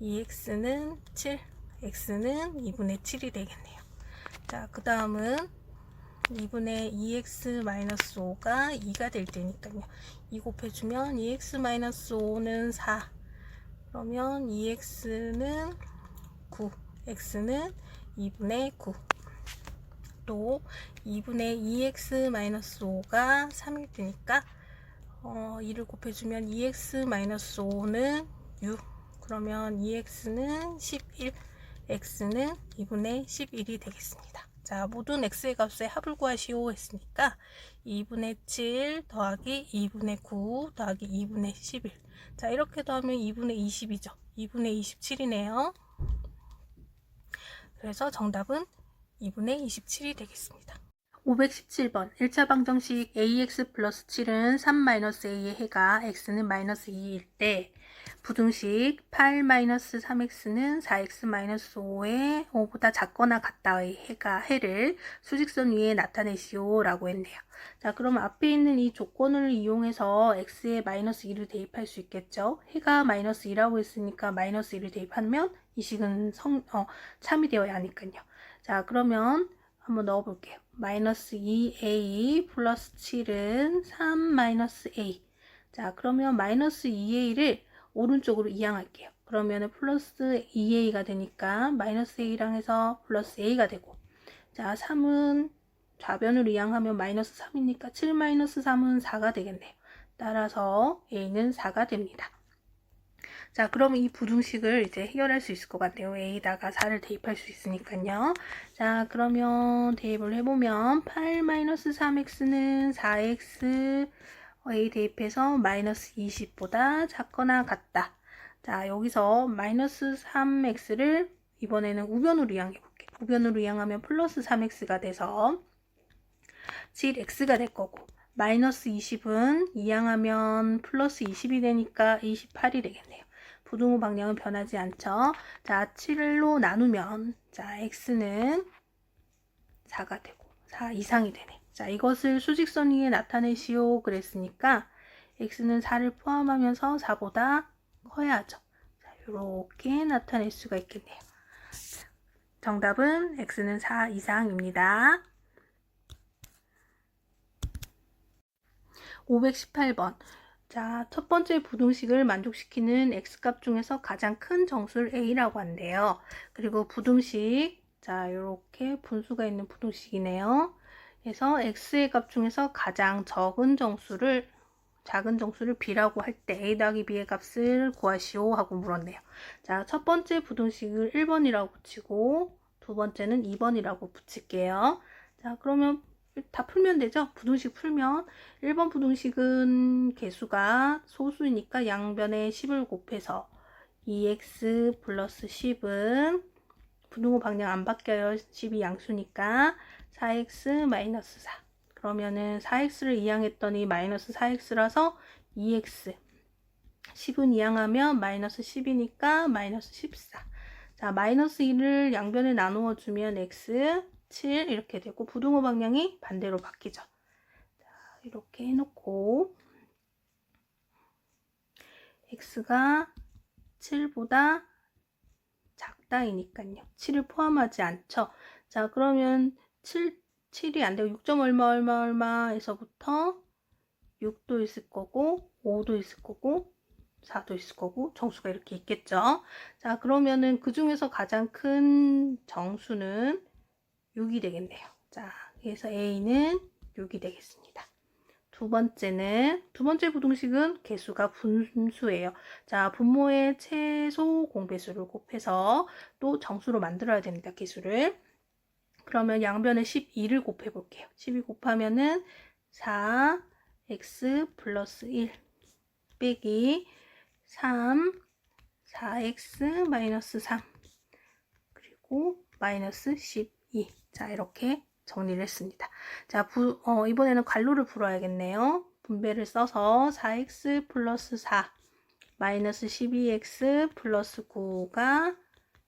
2x는 7, x는 2분의 7이 되겠네요. 자, 그 다음은 2분의 2x-5가 2가 될 테니까요. 2 곱해주면 2x-5는 4. 그러면 2x는 9, x는 2분의 9. 또 2분의 2x-5가 3일 테니까 2를 곱해주면 2x-5는 6. 그러면 2x는 11, x는 2분의 11이 되겠습니다. 자, 모든 x의 값의 합을 구하시오 했으니까 2분의 7 더하기 2분의 9 더하기 2분의 11. 자, 이렇게 더하면 2분의 20이죠. 2분의 27이네요. 그래서 정답은 2분의 27이 되겠습니다. 517번 1차 방정식 ax 플러스 7은 3-a의 해가 x는 마이너스 2일 때 부등식 8-3x는 4x-5의 5보다 작거나 같다의 해를 수직선 위에 나타내시오 라고 했네요. 자, 그럼 앞에 있는 이 조건을 이용해서 x에 마이너스 2를 대입할 수 있겠죠. 해가 마이너스 2라고 했으니까 마이너스 2를 대입하면 이 식은 참이 되어야 하니까요. 자, 그러면 한번 넣어 볼게요. 마이너스 2a 플러스 7은 3-a. 자, 그러면 마이너스 2a를 오른쪽으로 이항할게요. 그러면은 플러스 2a가 되니까 마이너스 a랑 해서 플러스 a가 되고, 자, 3은 좌변으로 이항하면 마이너스 3이니까 7-3은 4가 되겠네요. 따라서 a는 4가 됩니다. 자, 그럼 이 부등식을 이제 해결할 수 있을 것 같네요. a에다가 4를 대입할 수 있으니까요. 자, 그러면 대입을 해보면 8-3x는 4x a 대입해서 마이너스 20보다 작거나 같다. 자, 여기서 마이너스 3x를 이번에는 우변으로 이항해 볼게요. 우변으로 이항하면 플러스 3x가 돼서 7x가 될 거고, 마이너스 20은 이항하면 플러스 20이 되니까 28이 되겠네요. 부등호 방향은 변하지 않죠. 자, 7로 나누면 자, x는 4가 되고 4 이상이 되네. 자, 이것을 수직선 위에 나타내시오 그랬으니까 x는 4를 포함하면서 4보다 커야죠. 자, 이렇게 나타낼 수가 있겠네요. 자, 정답은 x는 4 이상입니다. 518번. 자, 첫 번째 부등식을 만족시키는 x값 중에서 가장 큰 정수를 a라고 한대요. 그리고 부등식, 자, 이렇게 분수가 있는 부등식이네요. 그래서 x의 값 중에서 가장 작은 정수를 b라고 할 때 a 더하기 b의 값을 구하시오 하고 물었네요. 자, 첫 번째 부등식을 1번이라고 붙이고 두 번째는 2번이라고 붙일게요. 자, 그러면 다 풀면 되죠? 부등식 풀면 1번 부등식은 개수가 소수이니까 양변에 10을 곱해서 2x 플러스 10은 부등호 방향 안 바뀌어요. 10이 양수니까 4x 마이너스 4. 그러면은 4x를 이항했더니 마이너스 4x라서 2x. 10은 이항하면 마이너스 10이니까 마이너스 14. 자, 마이너스 1을 양변에 나누어 주면 x 7 이렇게 되고 부등호 방향이 반대로 바뀌죠. 자, 이렇게 해놓고 x가 7보다 작다이니까요. 7을 포함하지 않죠. 자, 그러면 7이 안 되고 6점 얼마 얼마 얼마에서부터 6도 있을 거고 5도 있을 거고 4도 있을 거고 정수가 이렇게 있겠죠. 자, 그러면은 그 중에서 가장 큰 정수는 6이 되겠네요. 자, 그래서 A는 6이 되겠습니다. 두 번째 부등식은 개수가 분수예요. 자, 분모의 최소 공배수를 곱해서 또 정수로 만들어야 됩니다. 개수를. 그러면 양변에 12를 곱해 볼게요. 12 곱하면은 4x 플러스 1 빼기 3 4x 마이너스 3 그리고 마이너스 12. 자, 이렇게 정리를 했습니다. 자, 이번에는 괄호를 풀어야겠네요. 분배를 써서 4x 플러스 4 마이너스 12x 플러스 9가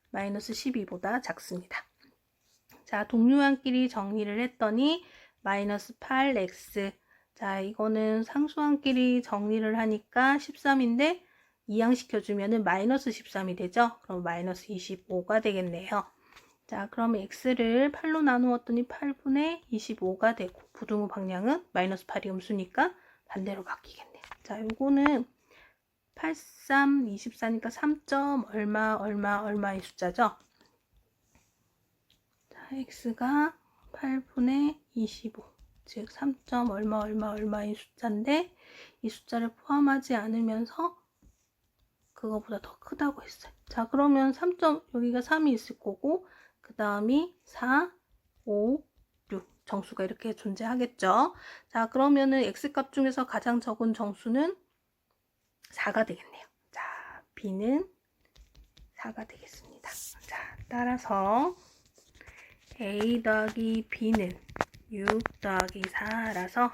마이너스 12보다 작습니다. 자, 동류항끼리 정리를 했더니 마이너스 8x. 자, 이거는 상수항끼리 정리를 하니까 13인데 이항시켜주면 마이너스 13이 되죠. 그럼 마이너스 25가 되겠네요. 자, 그러면 x를 8로 나누었더니 8분의 25가 되고 부등호 방향은 마이너스 8이 음수니까 반대로 바뀌겠네요. 자, 요거는 83, 24니까 3점 얼마의 숫자죠. 자, x가 8분의 25, 즉 3점 얼마의 숫자인데 이 숫자를 포함하지 않으면서 그거보다 더 크다고 했어요. 자, 그러면 3점 여기가 3이 있을 거고 그 다음이 4, 5, 6 정수가 이렇게 존재하겠죠. 자, 그러면은 x값 중에서 가장 적은 정수는 4가 되겠네요. 자, b는 4가 되겠습니다. 자, 따라서 a 더하기 b는 6 더하기 4라서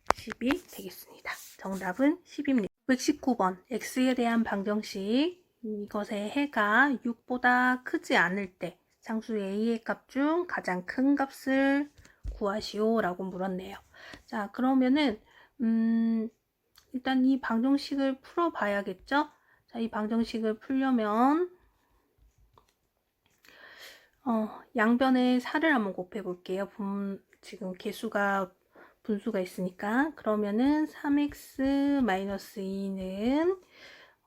10이 되겠습니다. 정답은 10입니다. 119번 x에 대한 방정식. 이것의 해가 6보다 크지 않을 때 상수 a의 값 중 가장 큰 값을 구하시오 라고 물었네요. 자, 그러면은 일단 이 방정식을 풀어 봐야겠죠. 자, 이 방정식을 풀려면 양변에 4를 한번 곱해 볼게요. 지금 개수가 분수가 있으니까. 그러면은 3x-2는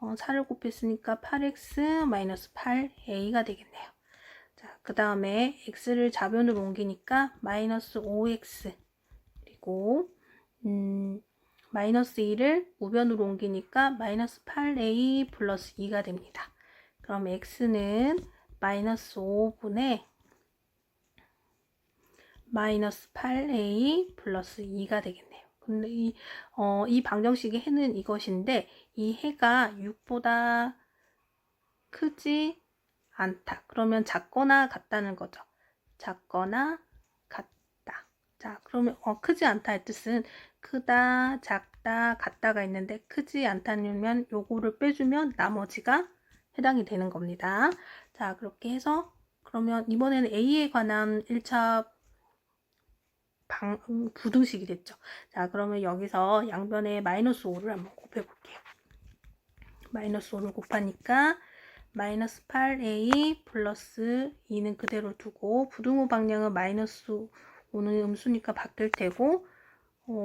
4를 곱했으니까 8x-8a가 되겠네요. 자, 그 다음에 x를 좌변으로 옮기니까 마이너스 5x 그리고 마이너스 2를 우변으로 옮기니까 마이너스 8a 플러스 2가 됩니다. 그럼 x는 마이너스 5분의 마이너스 8a 플러스 2가 되겠네요. 근데 이 방정식의 해는 이것인데 이 해가 6보다 크지 않다. 그러면 작거나 같다는 거죠. 작거나 같다. 자, 그러면 크지 않다의 뜻은 크다, 작다, 같다가 있는데 크지 않다면 요거를 빼주면 나머지가 해당이 되는 겁니다. 자, 그렇게 해서 그러면 이번에는 A에 관한 1차 부등식이 됐죠. 자, 그러면 여기서 양변에 마이너스 5를 한번 곱해 볼게요. 마이너스 5를 곱하니까 마이너스 8a 플러스 2는 그대로 두고 부등호 방향은 마이너스 5는 음수니까 바뀔 테고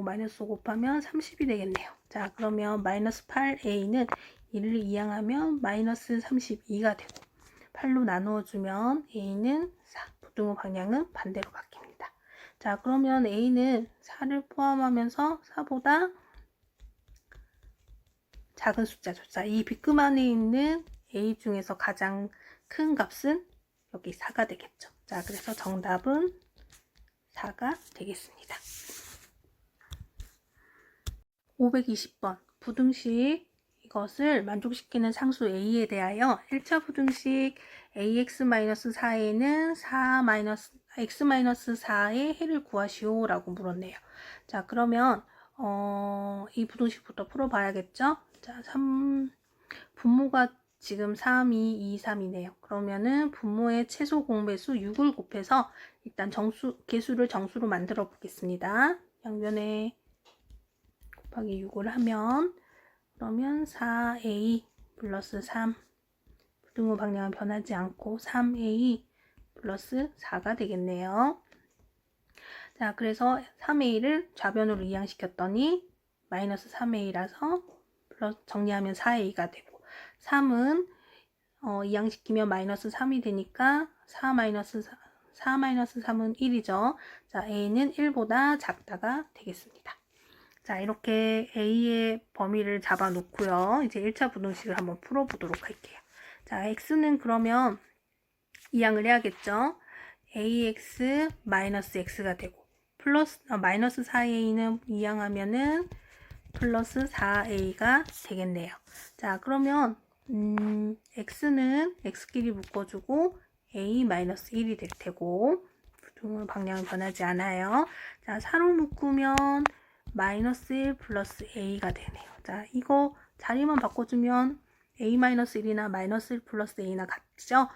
마이너스 5 곱하면 30이 되겠네요. 자, 그러면 마이너스 8a는 1을 이항하면 마이너스 32가 되고 8로 나누어주면 a는 4, 부등호 방향은 반대로 바뀝니다. 자, 그러면 a는 4를 포함하면서 4보다 작은 숫자죠. 자, 이 빗금 안에 있는 a 중에서 가장 큰 값은 여기 4가 되겠죠. 자, 그래서 정답은 4가 되겠습니다. 520번 부등식 이것을 만족시키는 상수 a에 대하여 1차 부등식 ax-4에는 x-4의 해를 구하시오 라고 물었네요. 자, 그러면 이 부등식부터 풀어봐야겠죠? 자, 분모가 지금 3, 2, 2, 3이네요. 그러면은 분모의 최소 공배수 6을 곱해서 일단 개수를 정수로 만들어 보겠습니다. 양변에 곱하기 6을 하면 그러면 4a 플러스 3 부등호 방향은 변하지 않고 3a 플러스 4가 되겠네요. 자, 그래서 3a를 좌변으로 이항시켰더니 마이너스 3a라서 정리하면 4a가 되고 3은 이항시키면 마이너스 3이 되니까 4 마이너스 3은 1이죠. 자, a는 1보다 작다가 되겠습니다. 자, 이렇게 a의 범위를 잡아 놓고요. 이제 1차 부등식을 한번 풀어보도록 할게요. 자, x는 그러면 이항을 해야겠죠. ax 마이너스 x가 되고 마이너스 4a는 이항하면은 플러스 4a가 되겠네요. 자, 그러면 x는 x끼리 묶어주고 a-1이 될 테고 부등호 방향은 변하지 않아요. 자, 4로 묶으면 마이너스 1 플러스 a가 되네요. 자, 이거 자리만 바꿔주면 a-1이나 마이너스 1 플러스 a나 같죠?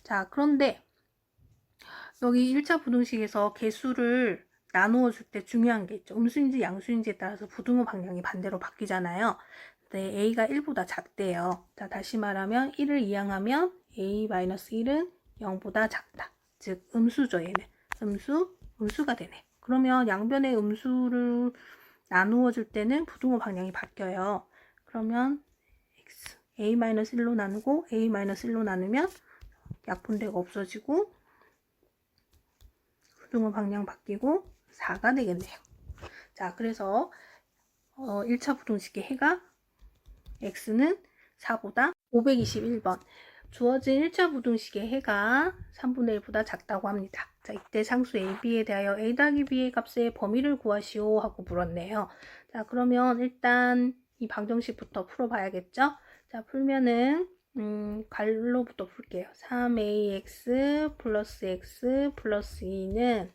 자, 그런데 여기 1차 부등식에서 개수를 나누어 줄 때 중요한 게 있죠. 음수인지 양수인지에 따라서 부등호 방향이 반대로 바뀌잖아요. 네, a가 1보다 작대요. 자, 다시 말하면 1을 이항하면 a-1은 0보다 작다. 즉 음수죠. 얘는 음수가 되네. 그러면 양변의 음수를 나누어 줄 때는 부등호 방향이 바뀌어요. 그러면 x a-1로 나누고 a-1로 나누면 약분대가 없어지고 부등호 방향 바뀌고 4가 되겠네요. 자, 그래서 1차 부등식의 해가 x는 4보다 521번 주어진 1차 부등식의 해가 3분의 1보다 작다고 합니다. 자, 이때 상수 ab에 대하여 a-b의 값의 범위를 구하시오 하고 물었네요. 자, 그러면 일단 이 방정식부터 풀어봐야겠죠? 자, 풀면은 갈로부터 풀게요. 3ax 플러스 x 플러스 2는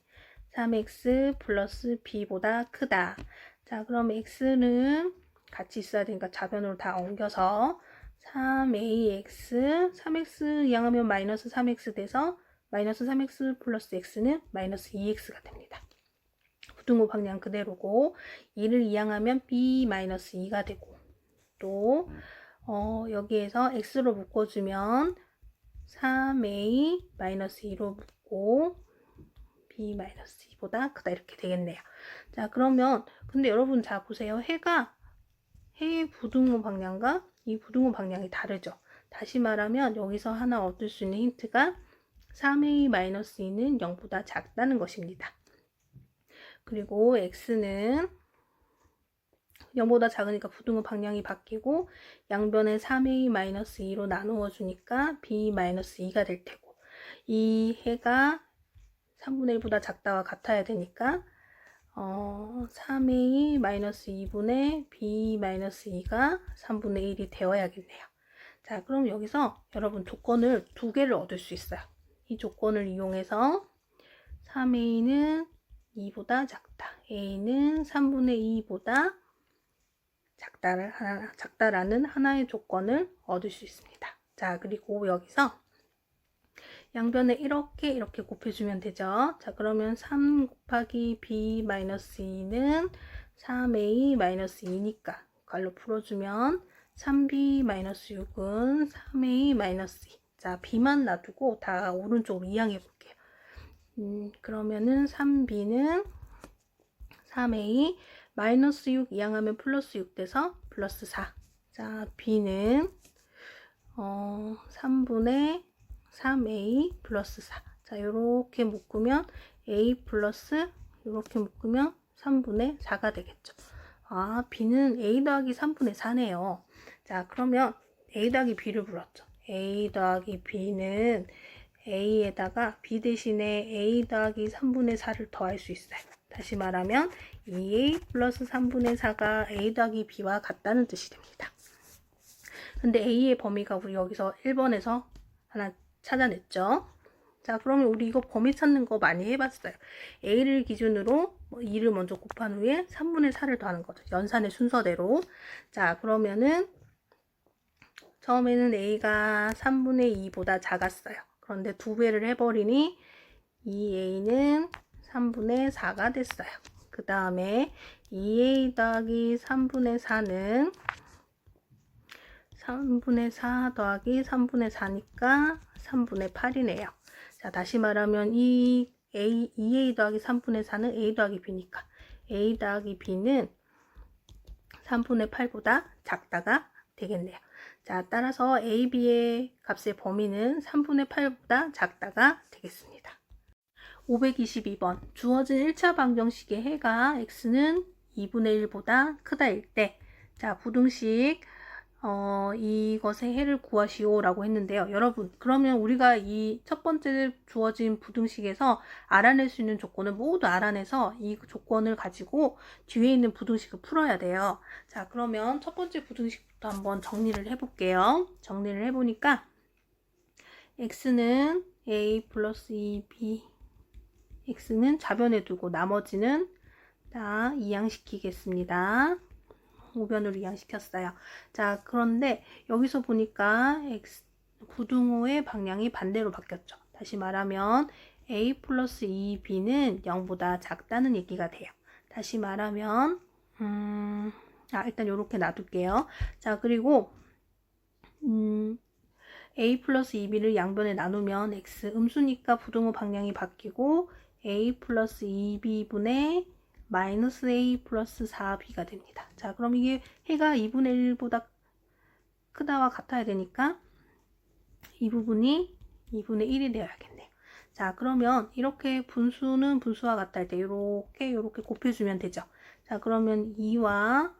3x 플러스 b보다 크다. 자, 그럼 x는 같이 있어야 되니까 좌변으로 다 옮겨서 3ax 3x 이항하면 마이너스 3x 돼서 마이너스 3x 플러스 x는 마이너스 2x가 됩니다. 부등호 방향 그대로고 2를 이항하면 b 마이너스 2가 되고 또 여기에서 x로 묶어주면 3a 마이너스 2로 묶고 b-2보다 크다 이렇게 되겠네요. 자, 그러면 근데 여러분 자 보세요. 해의 부등호 방향과 이 부등호 방향이 다르죠. 다시 말하면 여기서 하나 얻을 수 있는 힌트가 3a-2는 0보다 작다는 것입니다. 그리고 x는 0보다 작으니까 부등호 방향이 바뀌고 양변에 3a-2로 나누어 주니까 b-2가 될 테고 이 해가 3분의 1보다 작다와 같아야 되니까 3a-2분의 b-2가 3분의 1이 되어야겠네요. 자, 그럼 여기서 여러분 조건을 두 개를 얻을 수 있어요. 이 조건을 이용해서 3a는 2보다 작다. a는 3분의 2보다 작다라는 하나의 조건을 얻을 수 있습니다. 자, 그리고 여기서 양변에 이렇게 곱해주면 되죠. 자, 그러면 3 곱하기 b-2는 3a-2니까 갈로 풀어주면 3b-6은 3a-2. 자, b만 놔두고 다 오른쪽으로 이항해 볼게요. 그러면은 3b는 3a 마이너스 6 이항하면 플러스 6 돼서 플러스 4. 자, b는 3분의 3a 플러스 4. 자, 이렇게 묶으면 a 플러스 이렇게 묶으면 3분의 4가 되겠죠. 아, b는 a 더하기 3분의 4네요. 자, 그러면 a 더하기 b를 불렀죠. a 더하기 b는 a에다가 b 대신에 a 더하기 3분의 4를 더할 수 있어요. 다시 말하면 2a 플러스 3분의 4가 a 더하기 b와 같다는 뜻이 됩니다. 근데 A의 범위가 우리 여기서 1번에서 하나 찾아냈죠. 자, 그러면 우리 이거 범위 찾는 거 많이 해봤어요. A를 기준으로 2를 먼저 곱한 후에 3분의 4를 더하는 거죠. 연산의 순서대로. 자, 그러면은 처음에는 A가 3분의 2보다 작았어요. 그런데 2배를 해버리니 이 A는 3분의 4가 됐어요. 그 다음에 2A 더하기 3분의 4는 3분의 4 더하기 3분의 4니까 3분의 8이네요. 자, 다시 말하면 이 2A 더하기 3분의 4는 A 더하기 B니까 A 더하기 B는 3분의 8보다 작다가 되겠네요. 자, 따라서 A, B의 값의 범위는 3분의 8보다 작다가 되겠습니다. 522번 주어진 1차 방정식의 해가 x는 2분의 1보다 크다일 때, 자, 부등식 이것의 해를 구하시오 라고 했는데요. 여러분, 그러면 우리가 이 첫 번째 주어진 부등식에서 알아낼 수 있는 조건을 모두 알아내서 이 조건을 가지고 뒤에 있는 부등식을 풀어야 돼요. 자, 그러면 첫 번째 부등식부터 한번 정리를 해볼게요. 정리를 해보니까 x는 a 플러스 2b, x는 좌변에 두고 나머지는 다 이항시키겠습니다. 우변으로 이항시켰어요. 자, 그런데 여기서 보니까 부등호의 방향이 반대로 바뀌었죠. 다시 말하면 a 플러스 2b는 0보다 작다는 얘기가 돼요. 다시 말하면 일단 이렇게 놔둘게요. 자, 그리고 a 플러스 2b를 양변에 나누면 x 음수니까 부등호 방향이 바뀌고 a 플러스 2b분의 마이너스 a 플러스 4b가 됩니다. 자, 그럼 이게 해가 2분의 1보다 크다와 같아야 되니까 이 부분이 2분의 1이 되어야겠네요. 자, 그러면 이렇게 분수는 분수와 같을 때 이렇게 곱해주면 되죠. 자, 그러면 2와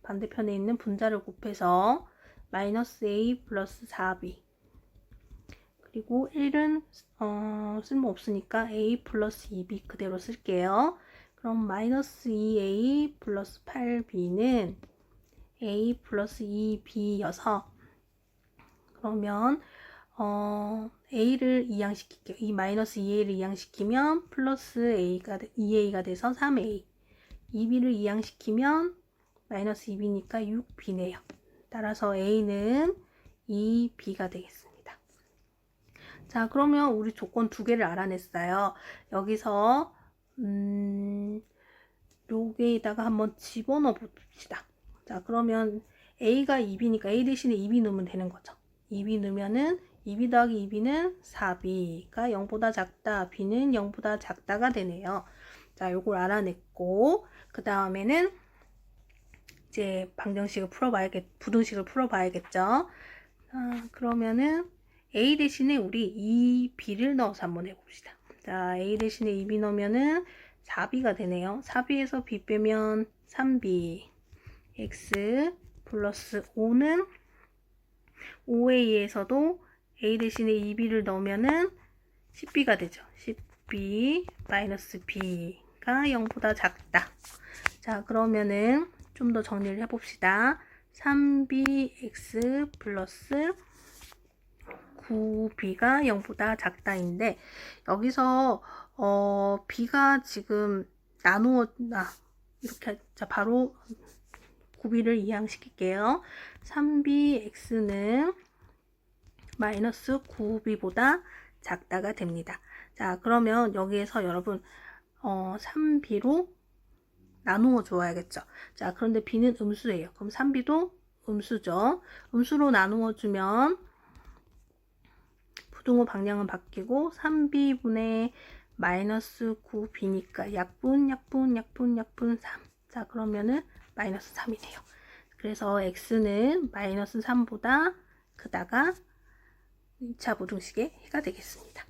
반대편에 있는 분자를 곱해서 마이너스 a 플러스 4b, 그리고 1은 쓸모없으니까 a 플러스 2b 그대로 쓸게요. 그럼 마이너스 2a 플러스 8b는 a 플러스 2b여서 그러면 a를 이항시킬게요. 이 마이너스 2a를 이항시키면 플러스 2a가 돼서 3a, 2b를 이항시키면 마이너스 2b니까 6b네요. 따라서 a는 2b가 되겠습니다. 자, 그러면 우리 조건 두 개를 알아냈어요. 여기서 여기에다가 한번 집어넣어 봅시다. 자, 그러면 a가 2b니까 a 대신에 2b 넣으면 되는 거죠. 2b 넣으면은 2b 더하기 2b는 4b가 0보다 작다, b는 0보다 작다가 되네요. 자, 요걸 알아냈고 그 다음에는 이제 부등식을 풀어봐야겠죠. 그러면은 a 대신에 우리 2b를 넣어서 한번 해봅시다. 자, a 대신에 2b 넣으면은 4b가 되네요. 4b에서 b 빼면 3b, x 플러스 5는 5a에서도 a 대신에 2b를 넣으면은 10b가 되죠. 10b 마이너스 b가 0보다 작다. 자, 그러면은 좀 더 정리를 해봅시다. 3bx 플러스 9b가 0보다 작다인데 여기서 b가 지금 이렇게 자 바로 9b를 이항시킬게요. 3bx는 마이너스 9b보다 작다가 됩니다. 자, 그러면 여기에서 여러분 3b로 나누어 줘야겠죠. 자, 그런데 b는 음수예요. 그럼 3b도 음수죠. 음수로 나누어 주면 부등호 방향은 바뀌고 3b분의 마이너스 9b니까 약분 3. 자, 그러면은 마이너스 3이네요. 그래서 x는 마이너스 3보다 크다가 2차 부등식의 해가 되겠습니다.